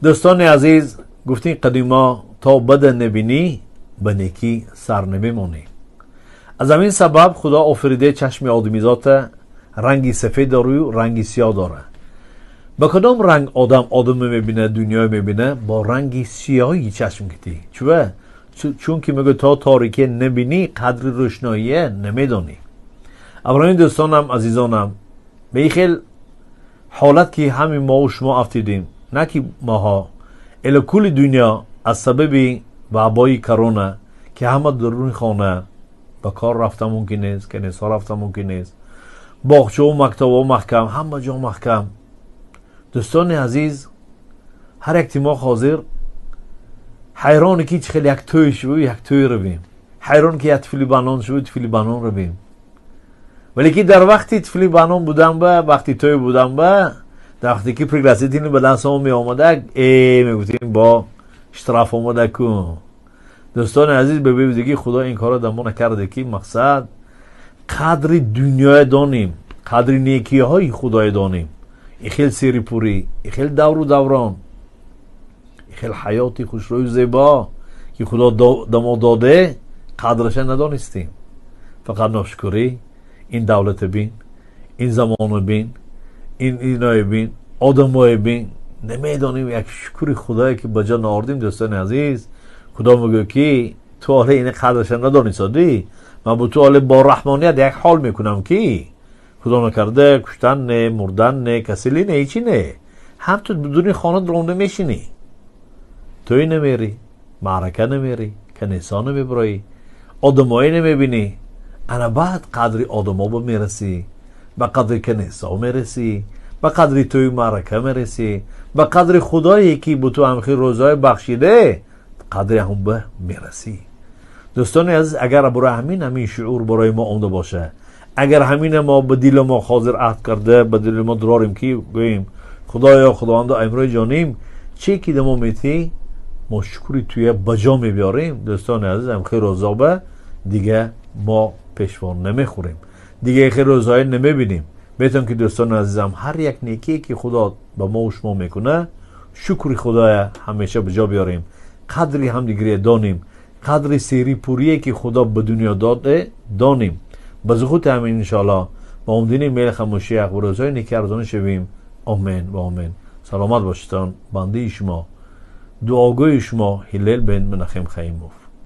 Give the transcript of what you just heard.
دوستان عزیز، گفتین قدیما تا بد نبینی به نیکی سر نمیمونی. از همین سبب خدا آفریده چشم آدمیزاد رنگی سفید داره و رنگی سیاه داره. با کدام رنگ آدم میبینه، دنیا میبینه؟ با رنگی سیاهی چشم کتی. چون که میگه تا تاریکی نبینی قدر روشنایی نمیدانی. ابراهیم دوستانم عزیزانم، به این خیل حالت که همین ما و شما افتیدیم، نه که ماها الی کل دنیا از سبب وبای کرونا که همه درون خانه با کار رفته ممکن نیست، کنیسا رفته ممکن نیست، باغچه و مکتب و محکم، همه جا محکم. دوستان عزیز، هر یک ما حاضر حیرانی که خیلی یک توی شو یک توی رو بیم، حیران که یک تفلی بانان شو تفلی بانان رو بیم. ولی که در وقتی تفلی بانان بودم با وقتی توی بودم با در وقتی که پرگرسیتینی به دستم می آمده میگفتیم با اشتراف آمده کن. دوستان عزیز، ببینید که خدا این کار رو نکرده که مقصد قدر دنیا دانیم، قدر نیکی های خدای دانیم. این خیلی سری پوری، این خیلی دور و دوران، این خیلی حیاتی خوشروی و زیبا که خدا دما داده قدرش ندانستیم. فقط ناشکری. این دولت بین، این زمان بین، این اینای بین، آدمای بین، نمیدانیم یک شکر خدایی که بجا ناردیم. دوستان عزیز، خدا میگه که تو حالا این قدرش ندانستی، من با تو حالا با رحمانیت یک حال میکنم که خدا نکرده کشتن نه، مردن نه، کسلی نه، هیچی نه. هم تو بدون خانه درونده میشینی، توی نمیری، معرکه نمیری، کنیسا نمیبرایی، آدمایی نمیبینی. انا بعد قدر آدما با میرسی، با قدر کنیسا میرسی، با قدر توی معرکه میرسی، با قدر خدایی که با تو همخی روزای بخشیده قدر هم به میرسی. دوستان عزیز، اگر برای همین شعور برای ما آمده باشه، اگر همین ما به دل ما حاضر عهد کرده، به دل ما دراریم که گوییم خدایا خداوند امروز جانیم چی که دمو میتی ما شکری توی بجا میبیاریم. دوستان عزیز، هم خیر روزا دیگه ما پیشوان نمیخوریم، دیگه خیر روزای نمیبینیم. میتونم که دوستان عزیزم هر یک نیکی که خدا به ما و شما میکنه شکر خدای همیشه بجا بیاریم، قدری هم دیگری دانیم، قدر سری پوریه که خدا به دنیا داده دانیم. بزخوت همین انشاءالله با امدین میل خموشیق و روزای نیکی ارزان شویم. آمین و آمین. سلامت باشتان. بنده شما، دعاگوی شما، هلال بن منخیم خیموف.